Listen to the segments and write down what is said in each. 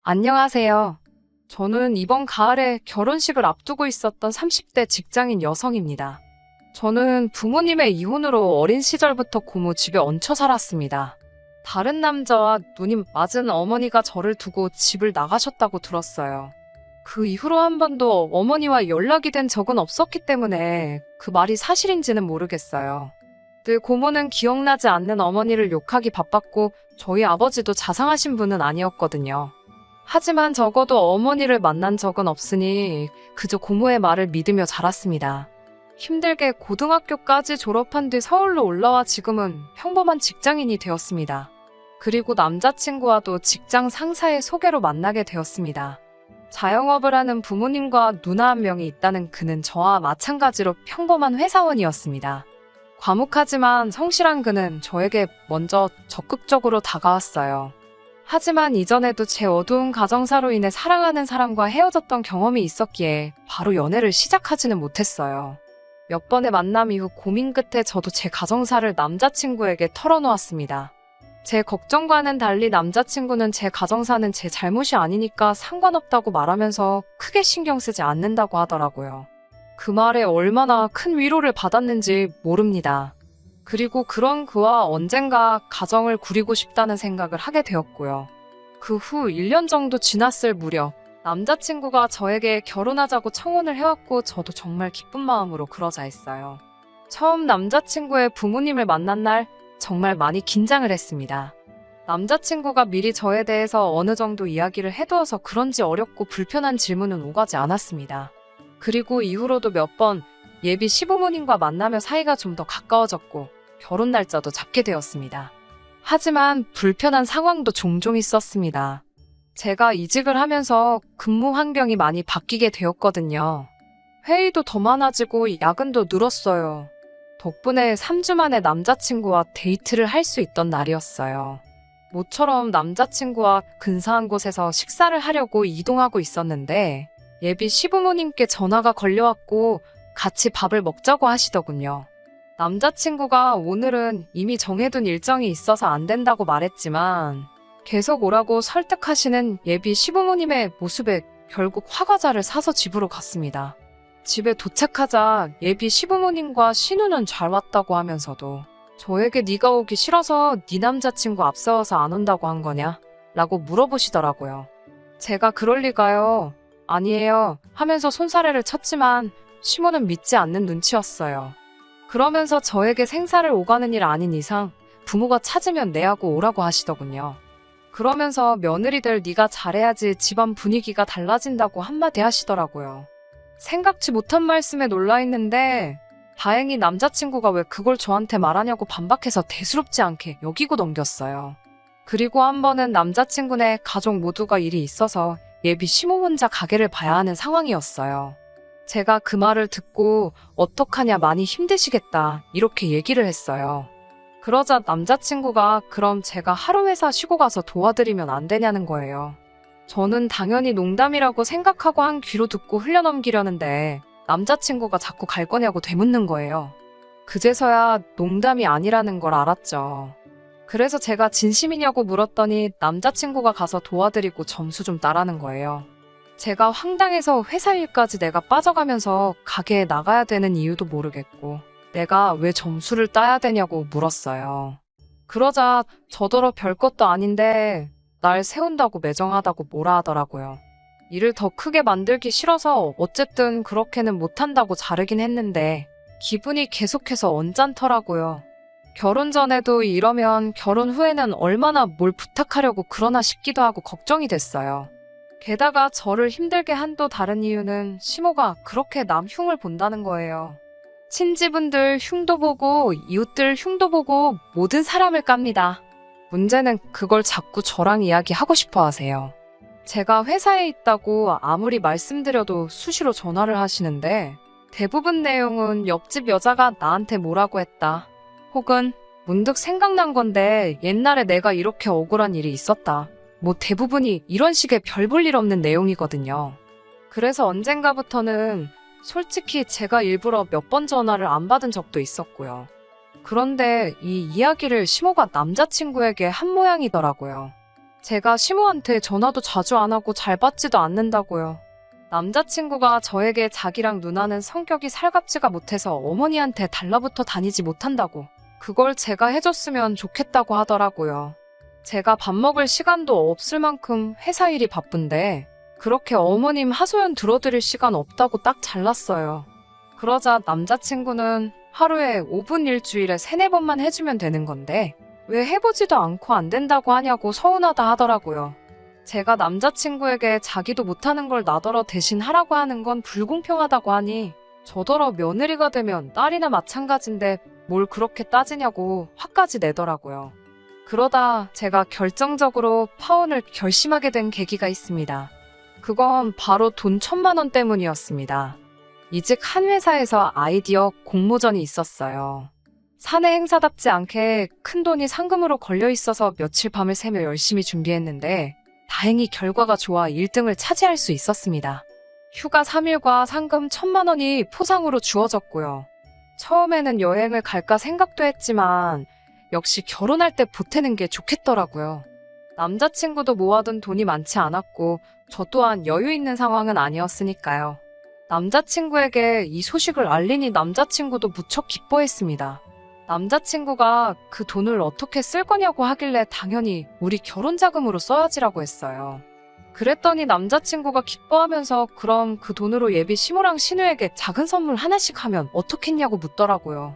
안녕하세요. 저는 이번 가을에 결혼식을 앞두고 있었던 30대 직장인 여성입니다. 저는 부모님의 이혼으로 어린 시절부터 고모 집에 얹혀 살았습니다. 다른 남자와 눈이 맞은 어머니가 저를 두고 집을 나가셨다고 들었어요. 그 이후로 한 번도 어머니와 연락이 된 적은 없었기 때문에 그 말이 사실인지는 모르겠어요. 늘 고모는 기억나지 않는 어머니를 욕하기 바빴고 저희 아버지도 자상하신 분은 아니었거든요. 하지만 적어도 어머니를 만난 적은 없으니 그저 고모의 말을 믿으며 자랐습니다. 힘들게 고등학교까지 졸업한 뒤 서울로 올라와 지금은 평범한 직장인이 되었습니다. 그리고 남자친구와도 직장 상사의 소개로 만나게 되었습니다. 자영업을 하는 부모님과 누나 한 명이 있다는 그는 저와 마찬가지로 평범한 회사원이었습니다. 과묵하지만 성실한 그는 저에게 먼저 적극적으로 다가왔어요. 하지만 이전에도 제 어두운 가정사로 인해 사랑하는 사람과 헤어졌던 경험이 있었기에 바로 연애를 시작하지는 못했어요. 몇 번의 만남 이후 고민 끝에 저도 제 가정사를 남자친구에게 털어놓았습니다. 제 걱정과는 달리 남자친구는 제 가정사는 제 잘못이 아니니까 상관없다고 말하면서 크게 신경 쓰지 않는다고 하더라고요. 그 말에 얼마나 큰 위로를 받았는지 모릅니다. 그리고 그런 그와 언젠가 가정을 꾸리고 싶다는 생각을 하게 되었고요. 그 후 1년 정도 지났을 무렵 남자친구가 저에게 결혼하자고 청혼을 해왔고 저도 정말 기쁜 마음으로 그러자 했어요. 처음 남자친구의 부모님을 만난 날 정말 많이 긴장을 했습니다. 남자친구가 미리 저에 대해서 어느 정도 이야기를 해두어서 그런지 어렵고 불편한 질문은 오가지 않았습니다. 그리고 이후로도 몇 번 예비 시부모님과 만나며 사이가 좀 더 가까워졌고 결혼 날짜도 잡게 되었습니다. 하지만 불편한 상황도 종종 있었습니다. 제가 이직을 하면서 근무 환경이 많이 바뀌게 되었거든요. 회의도 더 많아지고 야근도 늘었어요. 덕분에 3주 만에 남자친구와 데이트를 할 수 있던 날이었어요. 모처럼 남자친구와 근사한 곳에서 식사를 하려고 이동하고 있었는데 예비 시부모님께 전화가 걸려왔고 같이 밥을 먹자고 하시더군요. 남자친구가 오늘은 이미 정해둔 일정이 있어서 안 된다고 말했지만 계속 오라고 설득하시는 예비 시부모님의 모습에 결국 화과자를 사서 집으로 갔습니다. 집에 도착하자 예비 시부모님과 신우는 잘 왔다고 하면서도 저에게 네가 오기 싫어서 네 남자친구 앞세워서 안 온다고 한 거냐? 라고 물어보시더라고요. 제가 그럴 리가요. 아니에요. 하면서 손사래를 쳤지만 시모는 믿지 않는 눈치였어요. 그러면서 저에게 생사를 오가는 일 아닌 이상 부모가 찾으면 내하고 오라고 하시더군요. 그러면서 며느리들 네가 잘해야지 집안 분위기가 달라진다고 한마디 하시더라고요. 생각지 못한 말씀에 놀라있는데 다행히 남자친구가 왜 그걸 저한테 말하냐고 반박해서 대수롭지 않게 여기고 넘겼어요. 그리고 한 번은 남자친구네 가족 모두가 일이 있어서 예비 시모 혼자 가게를 봐야 하는 상황이었어요. 제가 그 말을 듣고 어떡하냐 많이 힘드시겠다 이렇게 얘기를 했어요. 그러자 남자친구가 그럼 제가 하루 회사 쉬고 가서 도와드리면 안 되냐는 거예요. 저는 당연히 농담이라고 생각하고 한 귀로 듣고 흘려넘기려는데 남자친구가 자꾸 갈 거냐고 되묻는 거예요. 그제서야 농담이 아니라는 걸 알았죠. 그래서 제가 진심이냐고 물었더니 남자친구가 가서 도와드리고 점수 좀 따라는 거예요. 제가 황당해서 회사 일까지 내가 빠져가면서 가게에 나가야 되는 이유도 모르겠고 내가 왜 점수를 따야 되냐고 물었어요. 그러자 저더러 별것도 아닌데 날 세운다고 매정하다고 뭐라 하더라고요. 일을 더 크게 만들기 싫어서 어쨌든 그렇게는 못한다고 자르긴 했는데 기분이 계속해서 언짢더라고요. 결혼 전에도 이러면 결혼 후에는 얼마나 뭘 부탁하려고 그러나 싶기도 하고 걱정이 됐어요. 게다가 저를 힘들게 한 또 다른 이유는 시모가 그렇게 남 흉을 본다는 거예요. 친지분들 흉도 보고 이웃들 흉도 보고 모든 사람을 깝니다. 문제는 그걸 자꾸 저랑 이야기하고 싶어 하세요. 제가 회사에 있다고 아무리 말씀드려도 수시로 전화를 하시는데 대부분 내용은 옆집 여자가 나한테 뭐라고 했다. 혹은 문득 생각난 건데 옛날에 내가 이렇게 억울한 일이 있었다. 뭐 대부분이 이런 식의 별 볼 일 없는 내용이거든요. 그래서 언젠가부터는 솔직히 제가 일부러 몇 번 전화를 안 받은 적도 있었고요. 그런데 이 이야기를 시모가 남자친구에게 한 모양이더라고요. 제가 시모한테 전화도 자주 안 하고 잘 받지도 않는다고요. 남자친구가 저에게 자기랑 누나는 성격이 살갑지가 못해서 어머니한테 달라붙어 다니지 못한다고, 그걸 제가 해줬으면 좋겠다고 하더라고요. 제가 밥 먹을 시간도 없을 만큼 회사 일이 바쁜데 그렇게 어머님 하소연 들어드릴 시간 없다고 딱 잘랐어요. 그러자 남자친구는 하루에 5분 일주일에 3-4번만 해주면 되는 건데 왜 해보지도 않고 안 된다고 하냐고 서운하다 하더라고요. 제가 남자친구에게 자기도 못하는 걸 나더러 대신 하라고 하는 건 불공평하다고 하니 저더러 며느리가 되면 딸이나 마찬가지인데 뭘 그렇게 따지냐고 화까지 내더라고요. 그러다 제가 결정적으로 파혼을 결심하게 된 계기가 있습니다. 그건 바로 돈 1,000만 원 때문이었습니다. 이직 한 회사에서 아이디어 공모전이 있었어요. 사내 행사답지 않게 큰 돈이 상금으로 걸려 있어서 며칠 밤을 새며 열심히 준비했는데 다행히 결과가 좋아 1등을 차지할 수 있었습니다. 휴가 3일과 상금 1,000만 원이 포상으로 주어졌고요. 처음에는 여행을 갈까 생각도 했지만 역시 결혼할 때 보태는 게 좋겠더라고요. 남자친구도 모아둔 돈이 많지 않았고 저 또한 여유 있는 상황은 아니었으니까요. 남자친구에게 이 소식을 알리니 남자친구도 무척 기뻐했습니다. 남자친구가 그 돈을 어떻게 쓸 거냐고 하길래 당연히 우리 결혼 자금으로 써야지라고 했어요. 그랬더니 남자친구가 기뻐하면서 그럼 그 돈으로 예비 시모랑 신우에게 작은 선물 하나씩 하면 어떻겠냐고 묻더라고요.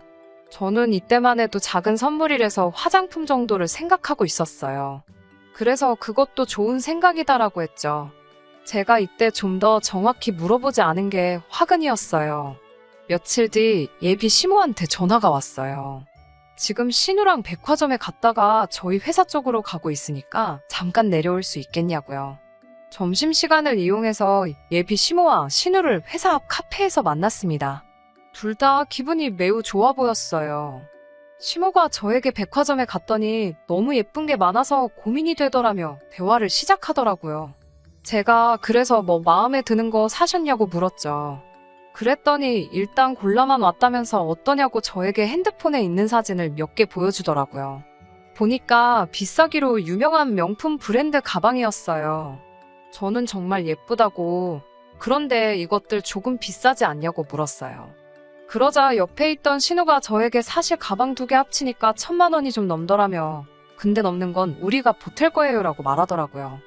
저는 이때만 해도 작은 선물이라서 화장품 정도를 생각하고 있었어요. 그래서 그것도 좋은 생각이다라고 했죠. 제가 이때 좀 더 정확히 물어보지 않은 게 화근이었어요. 며칠 뒤 예비 시모한테 전화가 왔어요. 지금 신우랑 백화점에 갔다가 저희 회사 쪽으로 가고 있으니까 잠깐 내려올 수 있겠냐고요. 점심시간을 이용해서 예비 시모와 신우를 회사 앞 카페에서 만났습니다. 둘 다 기분이 매우 좋아 보였어요. 시모가 저에게 백화점에 갔더니 너무 예쁜 게 많아서 고민이 되더라며 대화를 시작하더라고요. 제가 그래서 뭐 마음에 드는 거 사셨냐고 물었죠. 그랬더니 일단 골라만 왔다면서 어떠냐고 저에게 핸드폰에 있는 사진을 몇 개 보여주더라고요. 보니까 비싸기로 유명한 명품 브랜드 가방이었어요. 저는 정말 예쁘다고, 그런데 이것들 조금 비싸지 않냐고 물었어요. 그러자 옆에 있던 신우가 저에게 사실 가방 2개 합치니까 1,000만 원이 좀 넘더라며 근데 넘는 건 우리가 보탤 거예요 라고 말하더라고요.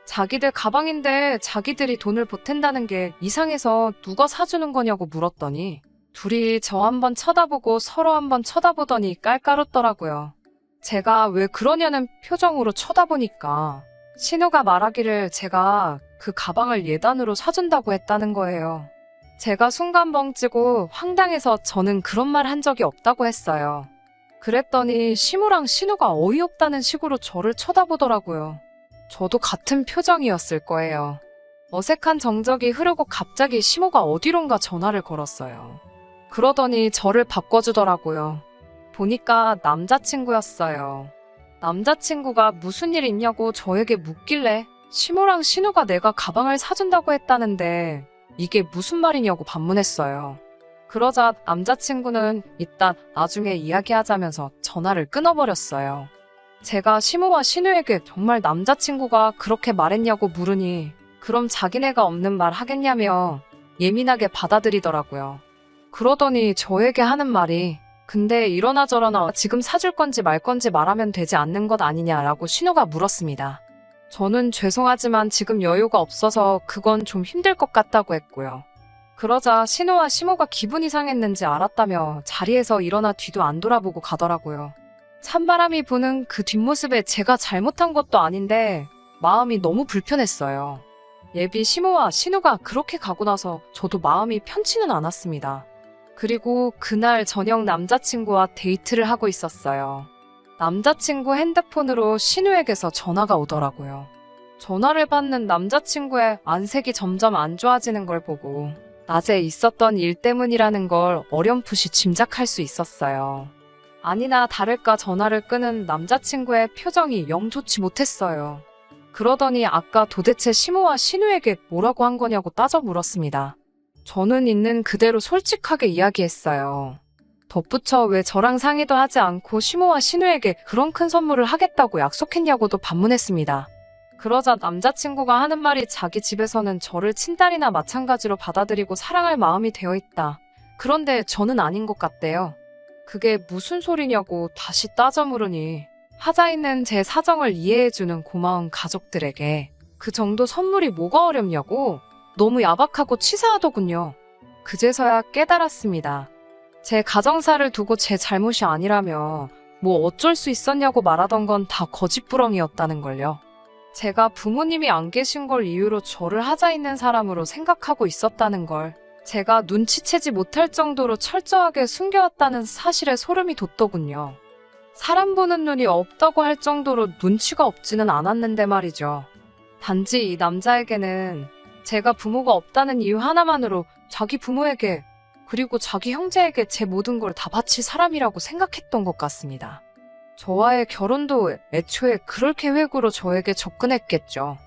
자기들 가방인데 자기들이 돈을 보탠다는 게 이상해서 누가 사주는 거냐고 물었더니 둘이 저 한번 쳐다보고 서로 한번 쳐다보더니 깔깔웃더라고요. 제가 왜 그러냐는 표정으로 쳐다보니까 신우가 말하기를 제가 그 가방을 예단으로 사준다고 했다는 거예요. 제가 순간 벙찌고 황당해서 저는 그런 말 한 적이 없다고 했어요. 그랬더니 시무랑 신우가 어이없다는 식으로 저를 쳐다보더라고요. 저도 같은 표정이었을 거예요. 어색한 정적이 흐르고 갑자기 시모가 어디론가 전화를 걸었어요. 그러더니 저를 바꿔주더라고요. 보니까 남자친구였어요. 남자친구가 무슨 일 있냐고 저에게 묻길래 시모랑 신우가 내가 가방을 사준다고 했다는데 이게 무슨 말이냐고 반문했어요. 그러자 남자친구는 이따 나중에 이야기하자면서 전화를 끊어버렸어요. 제가 시모와 신우에게 정말 남자친구가 그렇게 말했냐고 물으니 그럼 자기네가 없는 말 하겠냐며 예민하게 받아들이더라고요. 그러더니 저에게 하는 말이 근데 이러나 저러나 지금 사줄 건지 말 건지 말하면 되지 않는 것 아니냐라고 신우가 물었습니다. 저는 죄송하지만 지금 여유가 없어서 그건 좀 힘들 것 같다고 했고요. 그러자 신우와 시모가 기분이 상했는지 알았다며 자리에서 일어나 뒤도 안 돌아보고 가더라고요. 찬바람이 부는 그 뒷모습에 제가 잘못한 것도 아닌데 마음이 너무 불편했어요. 예비 시모와 신우가 그렇게 가고 나서 저도 마음이 편치는 않았습니다. 그리고 그날 저녁 남자친구와 데이트를 하고 있었어요. 남자친구 핸드폰으로 신우에게서 전화가 오더라고요. 전화를 받는 남자친구의 안색이 점점 안 좋아지는 걸 보고 낮에 있었던 일 때문이라는 걸 어렴풋이 짐작할 수 있었어요. 아니나 다를까 전화를 끄는 남자친구의 표정이 영 좋지 못했어요. 그러더니 아까 도대체 시모와 신우에게 뭐라고 한 거냐고 따져 물었습니다. 저는 있는 그대로 솔직하게 이야기했어요. 덧붙여 왜 저랑 상의도 하지 않고 시모와 신우에게 그런 큰 선물을 하겠다고 약속했냐고도 반문했습니다. 그러자 남자친구가 하는 말이 자기 집에서는 저를 친딸이나 마찬가지로 받아들이고 사랑할 마음이 되어 있다. 그런데 저는 아닌 것 같대요. 그게 무슨 소리냐고 다시 따져 물으니 하자 있는 제 사정을 이해해주는 고마운 가족들에게 그 정도 선물이 뭐가 어렵냐고 너무 야박하고 치사하더군요. 그제서야 깨달았습니다. 제 가정사를 두고 제 잘못이 아니라며 뭐 어쩔 수 있었냐고 말하던 건 다 거짓부렁이었다는 걸요. 제가 부모님이 안 계신 걸 이유로 저를 하자 있는 사람으로 생각하고 있었다는 걸 제가 눈치채지 못할 정도로 철저하게 숨겨왔다는 사실에 소름이 돋더군요. 사람 보는 눈이 없다고 할 정도로 눈치가 없지는 않았는데 말이죠. 단지 이 남자에게는 제가 부모가 없다는 이유 하나만으로 자기 부모에게 그리고 자기 형제에게 제 모든 걸 다 바칠 사람이라고 생각했던 것 같습니다. 저와의 결혼도 애초에 그럴 계획으로 저에게 접근했겠죠.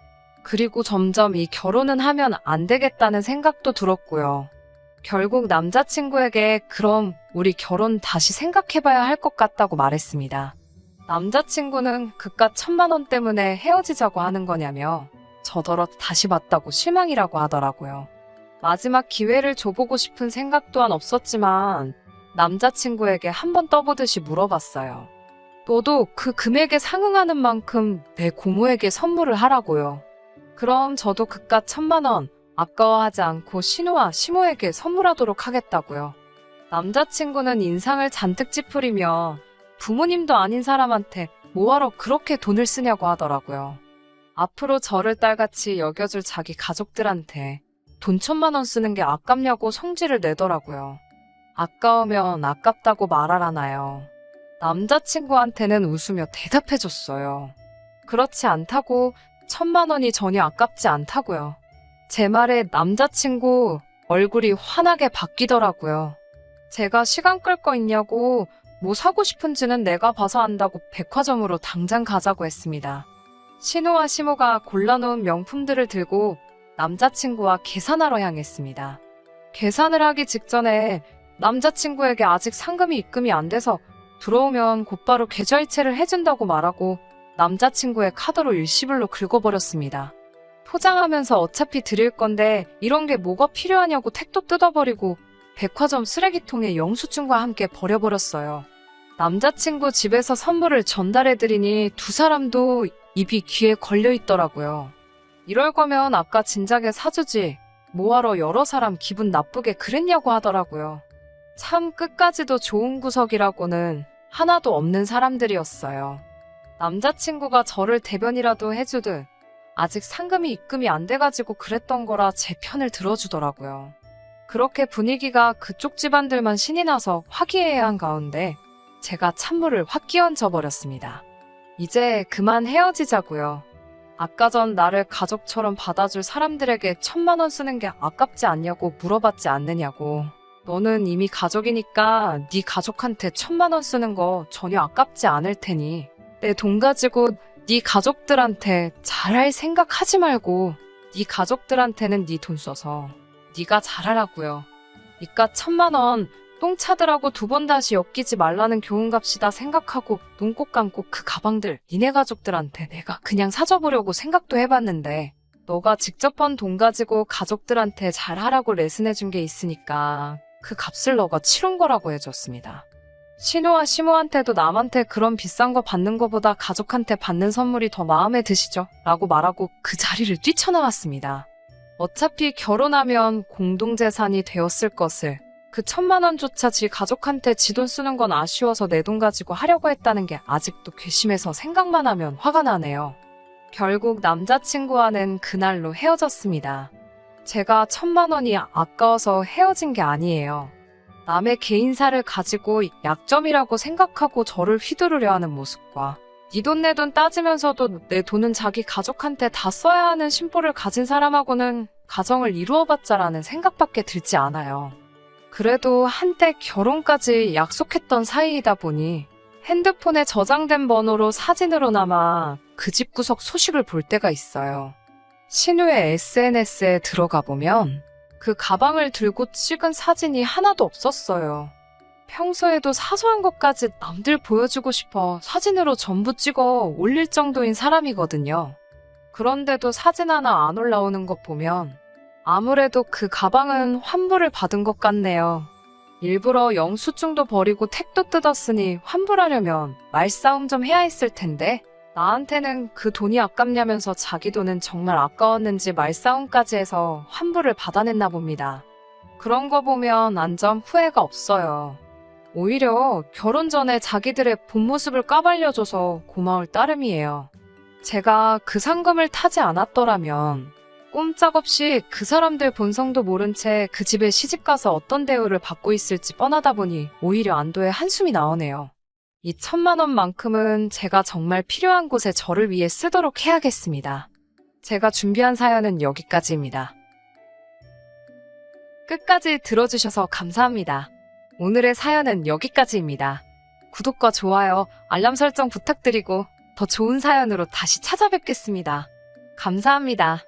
그리고 점점 이 결혼은 하면 안 되겠다는 생각도 들었고요. 결국 남자친구에게 그럼 우리 결혼 다시 생각해봐야 할 것 같다고 말했습니다. 남자친구는 그깟 1,000만 원 때문에 헤어지자고 하는 거냐며 저더러 다시 봤다고 실망이라고 하더라고요. 마지막 기회를 줘보고 싶은 생각 또한 없었지만 남자친구에게 한번 떠보듯이 물어봤어요. 너도 그 금액에 상응하는 만큼 내 고모에게 선물을 하라고요. 그럼 저도 그깟 1,000만 원 아까워하지 않고 신우와 시모에게 선물하도록 하겠다고요. 남자친구는 인상을 잔뜩 찌푸리며 부모님도 아닌 사람한테 뭐하러 그렇게 돈을 쓰냐고 하더라고요. 앞으로 저를 딸같이 여겨줄 자기 가족들한테 돈 1,000만 원 쓰는 게 아깝냐고 성질을 내더라고요. 아까우면 아깝다고 말하라나요. 남자친구한테는 웃으며 대답해줬어요. 그렇지 않다고 1,000만 원이 전혀 아깝지 않다고요. 제 말에 남자친구 얼굴이 환하게 바뀌더라고요. 제가 시간 끌 거 있냐고 뭐 사고 싶은지는 내가 봐서 안다고 백화점으로 당장 가자고 했습니다. 신우와 시모가 골라놓은 명품들을 들고 남자친구와 계산하러 향했습니다. 계산을 하기 직전에 남자친구에게 아직 상금이 입금이 안 돼서 들어오면 곧바로 계좌이체를 해준다고 말하고 남자친구의 카드로 일시불로 긁어버렸습니다. 포장하면서 어차피 드릴 건데 이런 게 뭐가 필요하냐고 택도 뜯어버리고 백화점 쓰레기통에 영수증과 함께 버려버렸어요. 남자친구 집에서 선물을 전달해드리니 두 사람도 입이 귀에 걸려있더라고요. 이럴 거면 아까 진작에 사주지 뭐하러 여러 사람 기분 나쁘게 그랬냐고 하더라고요. 참 끝까지도 좋은 구석이라고는 하나도 없는 사람들이었어요. 남자친구가 저를 대변이라도 해주듯 아직 상금이 입금이 안 돼가지고 그랬던 거라 제 편을 들어주더라고요. 그렇게 분위기가 그쪽 집안들만 신이 나서 화기애애한 가운데 제가 찬물을 확 끼얹어 버렸습니다. 이제 그만 헤어지자고요. 아까 전 나를 가족처럼 받아줄 사람들에게 1,000만 원 쓰는 게 아깝지 않냐고 물어봤지 않느냐고. 너는 이미 가족이니까 네 가족한테 1,000만 원 쓰는 거 전혀 아깝지 않을 테니 내 돈 가지고 네 가족들한테 잘할 생각 하지 말고 네 가족들한테는 네 돈 써서 네가 잘하라고요. 이깟 1,000만 원 똥 차더라고 2번 다시 엮이지 말라는 교훈값이다 생각하고 눈 꼭 감고 그 가방들 니네 가족들한테 내가 그냥 사줘보려고 생각도 해봤는데 너가 직접 번 돈 가지고 가족들한테 잘하라고 레슨해준 게 있으니까 그 값을 너가 치른 거라고 해줬습니다. 신우와 시모한테도 남한테 그런 비싼 거 받는 거보다 가족한테 받는 선물이 더 마음에 드시죠? 라고 말하고 그 자리를 뛰쳐나왔습니다. 어차피 결혼하면 공동재산이 되었을 것을 그 1,000만 원조차 지 가족한테 지 돈 쓰는 건 아쉬워서 내 돈 가지고 하려고 했다는 게 아직도 괘씸해서 생각만 하면 화가 나네요. 결국 남자친구와는 그날로 헤어졌습니다. 제가 1,000만 원이 아까워서 헤어진 게 아니에요. 남의 개인사를 가지고 약점이라고 생각하고 저를 휘두르려 하는 모습과 네 돈 내 돈 따지면서도 내 돈은 자기 가족한테 다 써야 하는 심보를 가진 사람하고는 가정을 이루어봤자라는 생각밖에 들지 않아요. 그래도 한때 결혼까지 약속했던 사이이다 보니 핸드폰에 저장된 번호로 사진으로나마 그 집 구석 소식을 볼 때가 있어요. 신우의 SNS에 들어가 보면 그 가방을 들고 찍은 사진이 하나도 없었어요. 평소에도 사소한 것까지 남들 보여주고 싶어 사진으로 전부 찍어 올릴 정도인 사람이거든요. 그런데도 사진 하나 안 올라오는 것 보면 아무래도 그 가방은 환불을 받은 것 같네요. 일부러 영수증도 버리고 택도 뜯었으니 환불하려면 말싸움 좀 해야 했을 텐데 나한테는 그 돈이 아깝냐면서 자기 돈은 정말 아까웠는지 말싸움까지 해서 환불을 받아냈나 봅니다. 그런 거 보면 안전 후회가 없어요. 오히려 결혼 전에 자기들의 본 모습을 까발려줘서 고마울 따름이에요. 제가 그 상금을 타지 않았더라면 꼼짝없이 그 사람들 본성도 모른 채 그 집에 시집가서 어떤 대우를 받고 있을지 뻔하다 보니 오히려 안도의 한숨이 나오네요. 이 1,000만 원만큼은 제가 정말 필요한 곳에 저를 위해 쓰도록 해야겠습니다. 제가 준비한 사연은 여기까지입니다. 끝까지 들어주셔서 감사합니다. 오늘의 사연은 여기까지입니다. 구독과 좋아요, 알람 설정 부탁드리고 더 좋은 사연으로 다시 찾아뵙겠습니다. 감사합니다.